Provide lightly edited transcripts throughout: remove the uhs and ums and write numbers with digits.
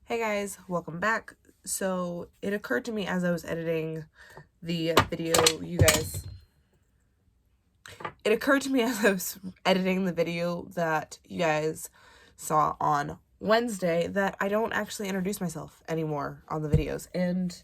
Hey guys, welcome back. So it occurred to me as I was editing the video, that you guys saw on Wednesday that I don't actually introduce myself anymore on the videos. And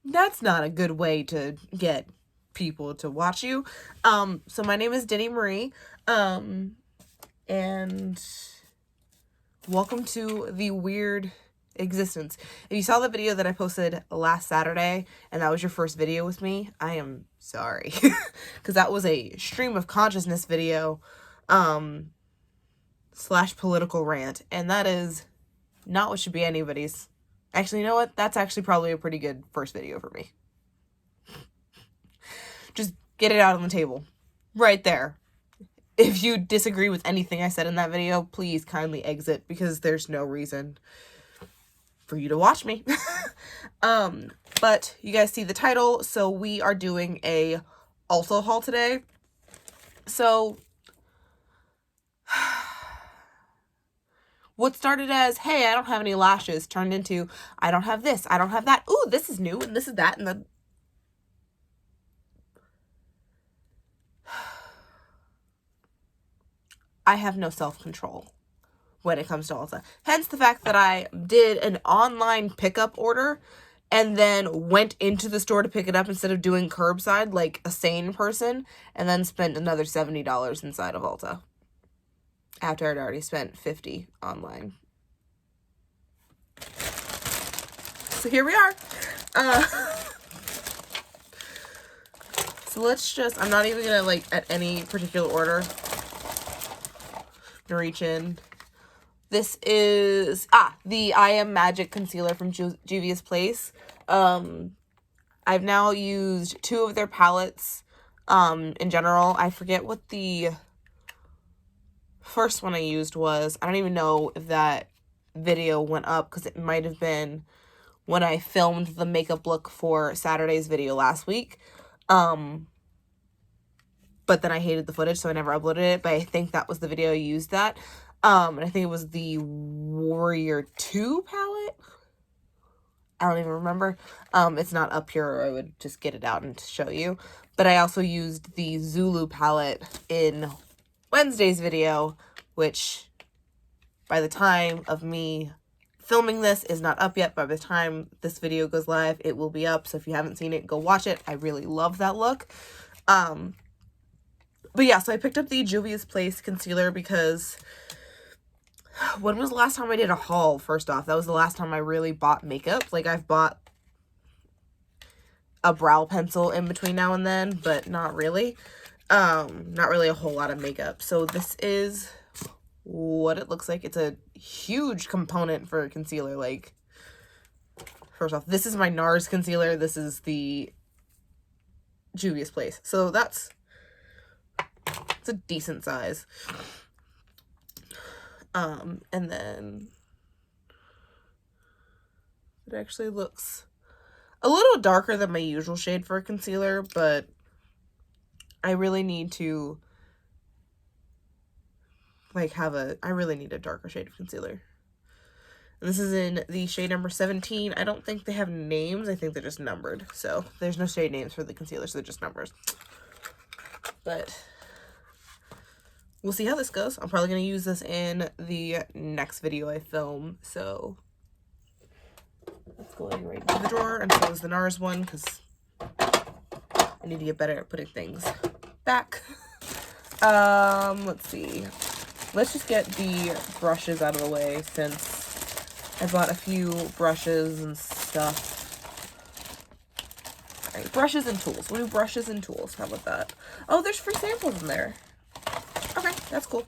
that's not a good way to get people to watch you. So my name is Denny Marie. And welcome to the weird existence. If you saw the video that I posted last Saturday and that was your first video with me, I am sorry. Because that was a stream of consciousness video slash political rant. And that is not what should be anybody's. Actually, you know what? That's actually probably a pretty good first video for me. Just get it out on the table. Right there. If you disagree with anything I said in that video, please kindly exit because there's no reason for you to watch me. But you guys see the title, so we are doing a Ulta haul today. So what started as, hey, I don't have any lashes, turned into, I don't have this, I don't have that. Ooh, this is new, and this is that, and the... I have no self-control when it comes to Ulta. Hence the fact that I did an online pickup order and then went into the store to pick it up instead of doing curbside like a sane person, and then spent another $70 inside of Ulta after I'd already spent $50 online. So here we are. So let's just, I'm not even gonna at any particular order reach in. This is the I Am Magic concealer from Juvia's Place. I've now used 2 of their palettes in general. I forget what the first one I used was. I don't even know if that video went up because it might have been when I filmed the makeup look for Saturday's video last week. But then I hated the footage, so I never uploaded it. But I think that was the video I used that. And I think it was the Warrior 2 palette. I don't even remember. It's not up here, or I would just get it out and show you. But I also used the Zulu palette in Wednesday's video, which by the time of me filming this is not up yet. By the time this video goes live, it will be up. So if you haven't seen it, go watch it. I really love that look. But yeah, so I picked up the Juvia's Place concealer because when was the last time I did a haul, first off? That was the last time I really bought makeup. I've bought a brow pencil in between now and then, but not really. Not really a whole lot of makeup. So this is what it looks like. It's a huge component for a concealer. First off, this is my NARS concealer. This is the Juvia's Place. So it's a decent size. And then it actually looks a little darker than my usual shade for a concealer, but I really need to I really need a darker shade of concealer. And this is in the shade number 17. I don't think they have names. I think they're just numbered. So there's no shade names for the concealer, so they're just numbers. But we'll see how this goes. I'm probably going to use this in the next video I film. So that's going right into the drawer. And so is the NARS one, because I need to get better at putting things back. Let's see. Let's just get the brushes out of the way since I bought a few brushes and stuff. All right, brushes and tools. We'll do brushes and tools. How about that? Oh, there's free samples in there. Okay, that's cool.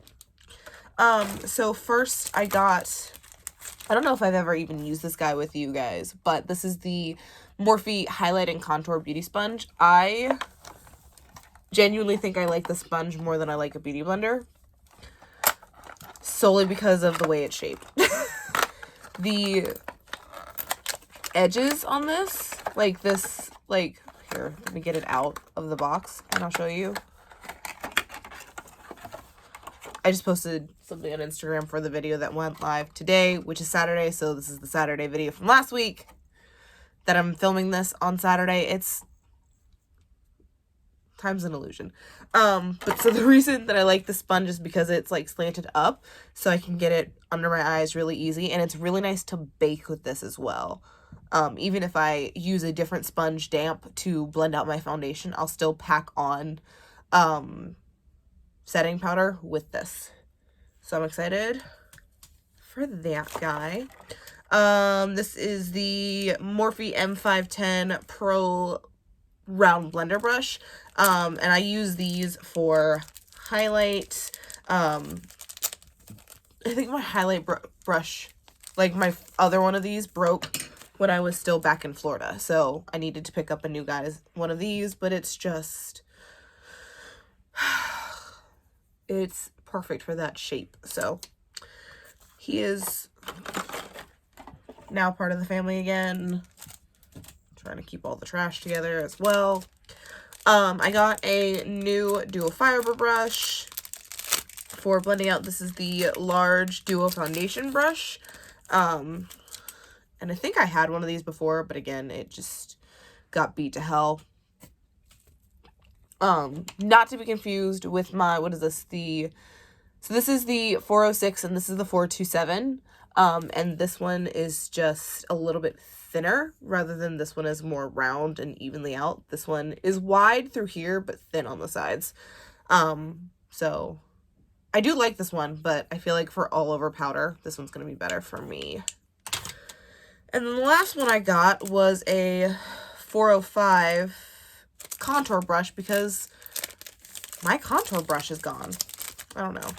So first I don't know if I've ever even used this guy with you guys, but this is the Morphe Highlight and Contour Beauty Sponge. I genuinely think I like the sponge more than I like a beauty blender, solely because of the way it's shaped. The edges on this, here, let me get it out of the box and I'll show you. I just posted something on Instagram for the video that went live today, which is Saturday. So this is the Saturday video from last week that I'm filming this on Saturday. Time's an illusion. But so the reason that I like the sponge is because it's like slanted up, so I can get it under my eyes really easy, and it's really nice to bake with this as well. Even if I use a different sponge damp to blend out my foundation, I'll still pack on setting powder with this. So I'm excited for that guy. This is the Morphe M510 Pro round blender brush, and I use these for highlight. I think my highlight brush, like my other one of these, broke when I was still back in Florida, so I needed to pick up a new one of these, but it's just it's perfect for that shape. So he is now part of the family again. Trying to keep all the trash together as well. I got a new duo fiber brush for blending out. This is the large duo foundation brush. And I think I had one of these before, but again, it just got beat to hell. Not to be confused with my, what is this? So this is the 406 and this is the 427. And this one is just a little bit thinner rather than this one is more round and evenly out. This one is wide through here, but thin on the sides. So I do like this one, but I feel like for all over powder, this one's going to be better for me. And then the last one I got was a 405 contour brush because my contour brush is gone. I don't know.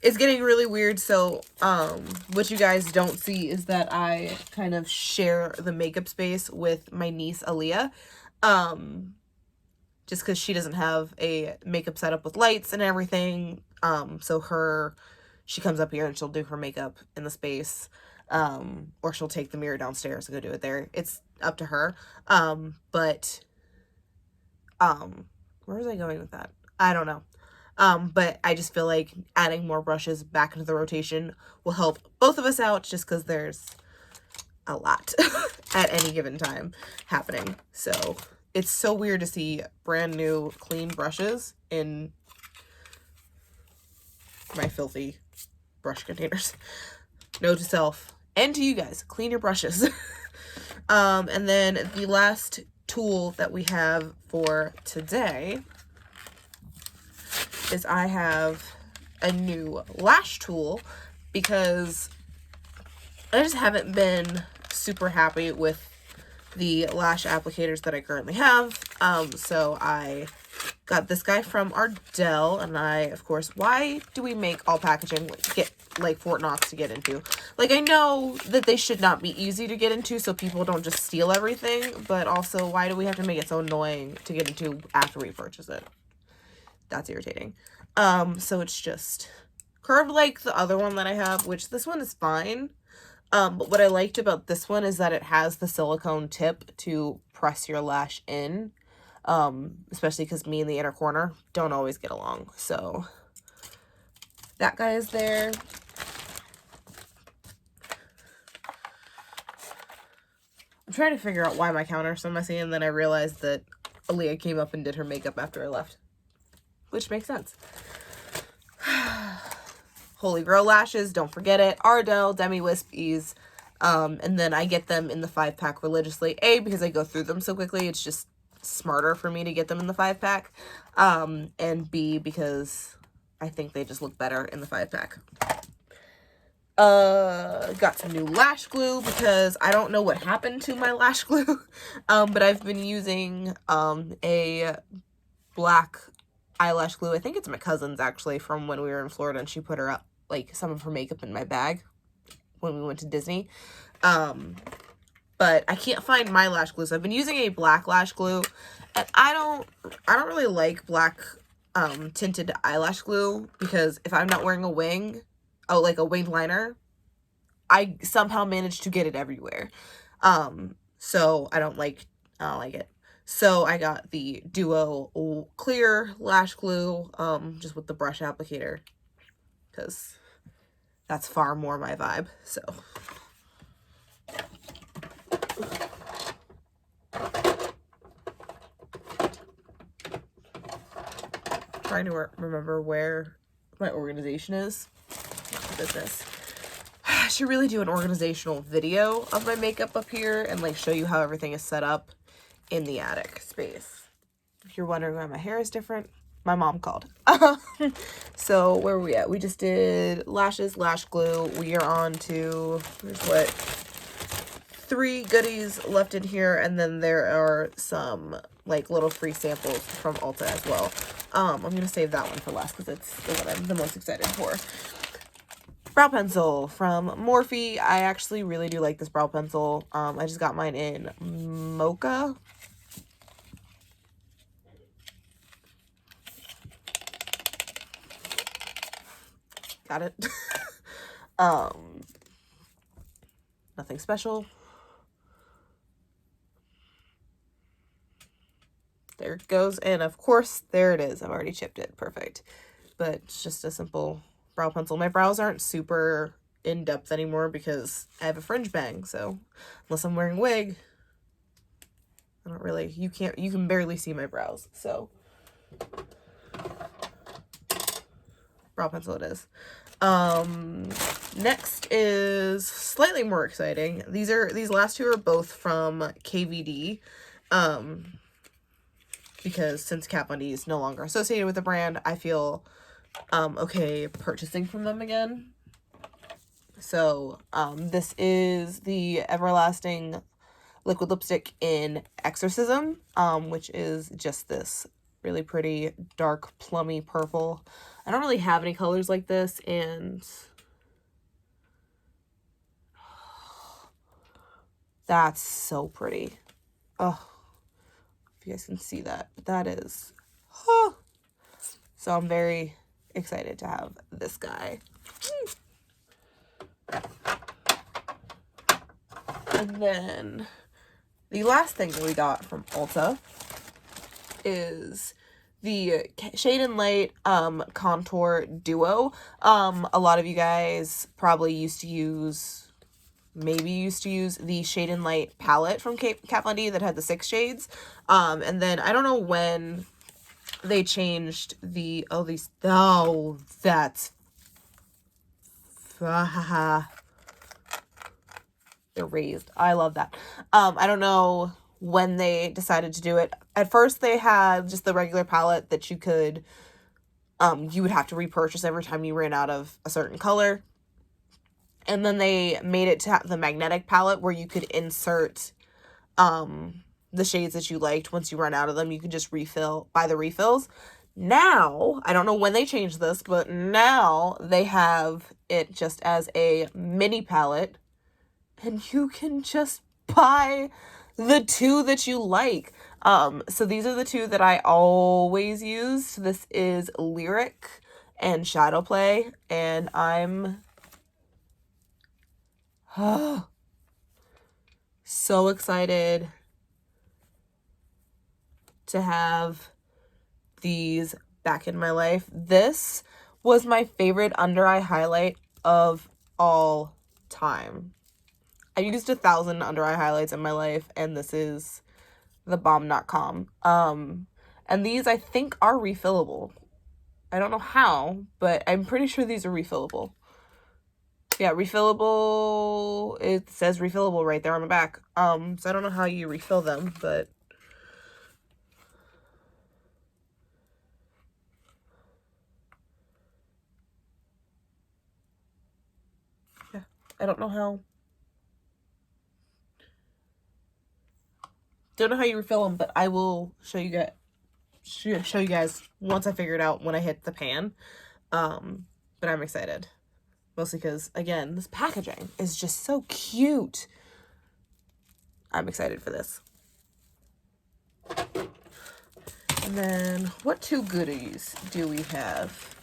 It's getting really weird. So, what you guys don't see is that I kind of share the makeup space with my niece, Aaliyah. Just because she doesn't have a makeup setup with lights and everything. So she comes up here and she'll do her makeup in the space. Or she'll take the mirror downstairs and go do it there. It's up to her. But, where was I going with that? I don't know. But I just feel like adding more brushes back into the rotation will help both of us out just because there's a lot at any given time happening. So it's so weird to see brand new clean brushes in my filthy brush containers. Note to self and to you guys, clean your brushes. And then the last tool that we have for today is I have a new lash tool because I just haven't been super happy with the lash applicators that I currently have. So I got this guy from Ardell, and of course, why do we make all packaging get like Fort Knox to get into? Like, I know that they should not be easy to get into so people don't just steal everything, but also why do we have to make it so annoying to get into after we purchase it? That's irritating. So it's just curved like the other one that I have, which this one is fine. But what I liked about this one is that it has the silicone tip to press your lash in. Especially because me and the inner corner don't always get along. So that guy is there. I'm trying to figure out why my counter is so messy, and then I realized that Aaliyah came up and did her makeup after I left. Which makes sense. Holy Grail lashes, don't forget it. Ardell, Demi Wispies. And then I get them in the 5-pack religiously. A, because I go through them so quickly. It's just smarter for me to get them in the 5-pack. And B, because I think they just look better in the 5-pack. Got some new lash glue because I don't know what happened to my lash glue. But I've been using a black eyelash glue. I think it's my cousin's actually from when we were in Florida, and she put her up, like, some of her makeup in my bag when we went to Disney. But I can't find my lash glue, so I've been using a black lash glue, and I don't really like black tinted eyelash glue because if I'm not wearing a wing, like a winged liner, I somehow manage to get it everywhere. So I don't like it. So I got the Duo clear lash glue, just with the brush applicator. because that's far more my vibe. So trying to remember where my organization is. Business. I should really do an organizational video of my makeup up here and like show you how everything is set up in the attic space. If you're wondering why my hair is different, my mom called. So where are we at? We just did lashes, lash glue. We are on to, there's what, 3 goodies left in here, and then there are some like little free samples from Ulta as well. I'm gonna save that one for last because it's what I'm the most excited for. Brow pencil from Morphe. I actually really do like this brow pencil. I just got mine in Mocha. Got it. Nothing special. There it goes. And of course, there it is. I've already chipped it. Perfect. But it's just a simple brow pencil. My brows aren't super in-depth anymore because I have a fringe bang. So unless I'm wearing a wig, I don't really, you can barely see my brows. So brow pencil it is. Next is slightly more exciting. These last 2 are both from KVD. Because since Kat Von D is no longer associated with the brand, I feel okay purchasing from them again. So this is the Everlasting liquid lipstick in Exorcism, which is just this really pretty dark plummy purple. I don't really have any colors like this, and that's so pretty. Oh, if you guys can see that, but that is, oh. So I'm very excited to have this guy. And then the last thing that we got from Ulta is the Shade and Light Contour Duo. A lot of you guys probably used to use the Shade and Light palette from Kat Von D that had the 6 shades. And then I don't know when they changed the, that's, they're raised. I love that. I don't know when they decided to do it. At first they had just the regular palette that you could, you would have to repurchase every time you ran out of a certain color. And then they made it to have the magnetic palette where you could insert, the shades that you liked. Once you run out of them, you could just buy the refills. Now, I don't know when they changed this, but now they have it just as a mini palette, and you can just buy the 2 that you like. So these are the 2 that I always use. This is Lyric and Shadow Play, and I'm so excited to have these back in my life. This was my favorite under eye highlight of all time. I used 1,000 under eye highlights in my life, and this is the bomb.com. And these I think are refillable. I don't know how, but I'm pretty sure these are refillable. Yeah, refillable. It says refillable right there on the back. So I don't know how you refill them, but yeah, I don't know how. Don't know how you refill them, but I will show you guys once I figure it out when I hit the pan. But I'm excited. Mostly because, again, this packaging is just so cute. I'm excited for this. And then, what 2 goodies do we have?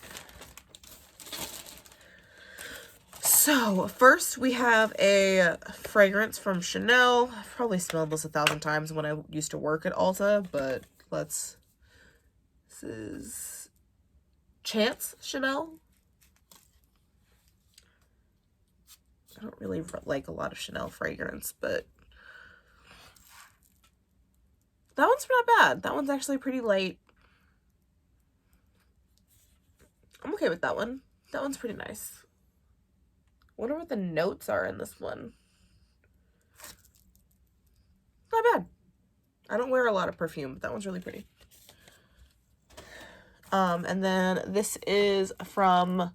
So, first we have a fragrance from Chanel. I've probably smelled this 1,000 times when I used to work at Ulta, but this is Chance Chanel. don't really like a lot of Chanel fragrance, but that one's not bad. That one's actually pretty light. I'm okay with that one. That one's pretty nice. I wonder what the notes are in this one. Not bad. I don't wear a lot of perfume, but that one's really pretty. And then this is from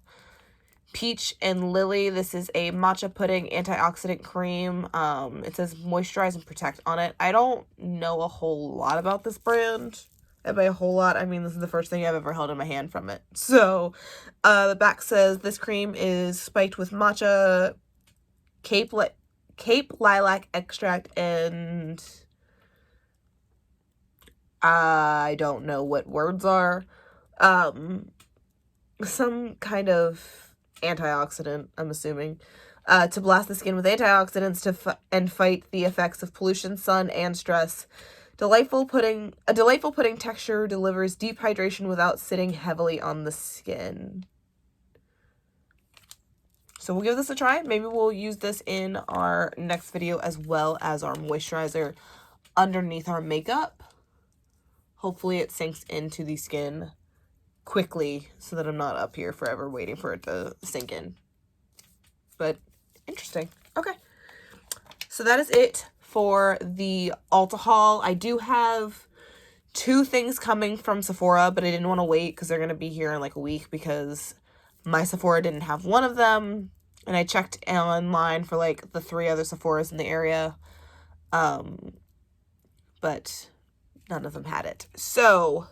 Peach and Lily. This is a matcha pudding antioxidant cream. It says moisturize and protect on it. I don't know a whole lot about this brand. And by a whole lot, I mean this is the first thing I've ever held in my hand from it. So, the back says this cream is spiked with matcha, Cape lilac extract, and I don't know what words are. Some kind of antioxidant, I'm assuming, to blast the skin with antioxidants and fight the effects of pollution, sun, and stress. A delightful pudding texture delivers deep hydration without sitting heavily on the skin. So we'll give this a try. Maybe we'll use this in our next video as well as our moisturizer underneath our makeup. Hopefully it sinks into the skin quickly so that I'm not up here forever waiting for it to sink in. But interesting. Okay. So that is it for the Ulta haul. I do have 2 things coming from Sephora, but I didn't want to wait because they're going to be here in like a week because my Sephora didn't have one of them. And I checked online for like the 3 other Sephoras in the area. But none of them had it. So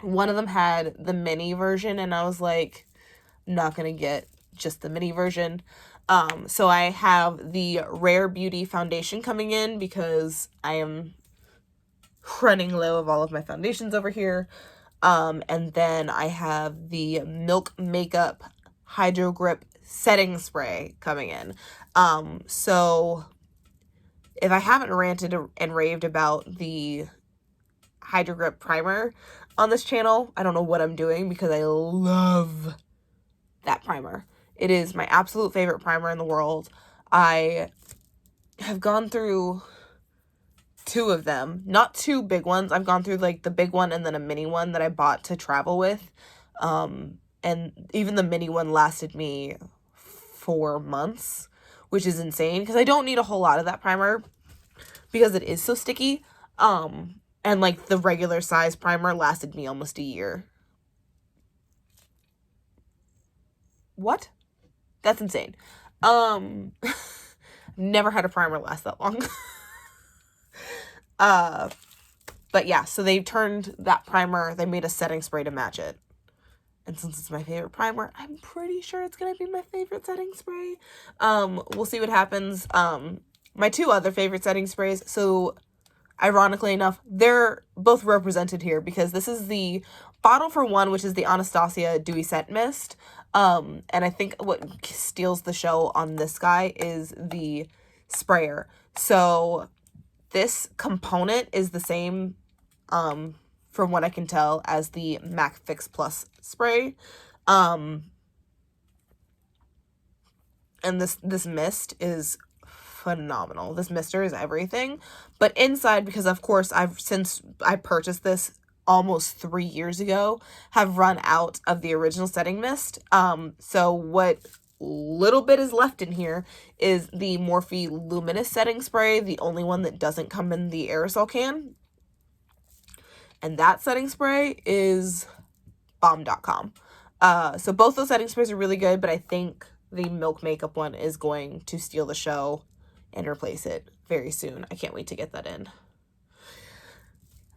one of them had the mini version, and I was like, not going to get just the mini version. So I have the Rare Beauty foundation coming in because I am running low of all of my foundations over here. And then I have the Milk Makeup Hydro Grip setting spray coming in. So if I haven't ranted and raved about the Hydro Grip primer on this channel, I don't know what I'm doing because I love that primer. It is my absolute favorite primer in the world. I have gone through 2 of them, not 2 big ones. I've gone through like the big one and then a mini one that I bought to travel with. And even the mini one lasted me 4 months, which is insane because I don't need a whole lot of that primer because it is so sticky. And like the regular size primer lasted me almost a year. What? That's insane. Never had a primer last that long. But yeah, so they turned that primer, they made a setting spray to match it. And since it's my favorite primer, I'm pretty sure it's going to be my favorite setting spray. We'll see what happens. My 2 other favorite setting sprays, so ironically enough, they're both represented here because this is the bottle for one, which is the Anastasia Dewy Scent Mist. And I think what steals the show on this guy is the sprayer. So this component is the same, from what I can tell, as the MAC Fix Plus spray. And this mist is phenomenal. This mister is everything. But inside, because of course since I purchased this almost 3 years ago, have run out of the original setting mist. So what little bit is left in here is the Morphe Luminous setting spray, the only one that doesn't come in the aerosol can. And that setting spray is bomb.com. So both those setting sprays are really good, but I think the Milk Makeup one is going to steal the show and replace it very soon. I can't wait to get that in.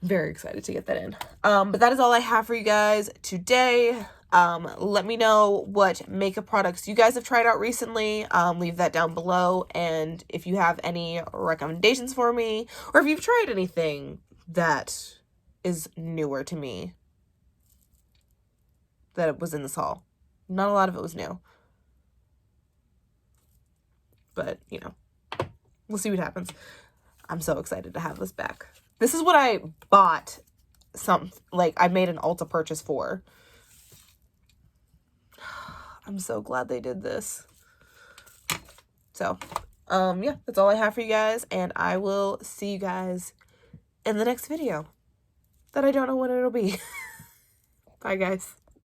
Very excited to get that in. But that is all I have for you guys today. Let me know what makeup products you guys have tried out recently. Leave that down below. And if you have any recommendations for me, or if you've tried anything that is newer to me that was in this haul. Not a lot of it was new. But, you know, we'll see what happens. I'm so excited to have this back. This is what I bought I made an Ulta purchase for. I'm so glad they did this. So, yeah, that's all I have for you guys, and I will see you guys in the next video that I don't know when it'll be. Bye, guys.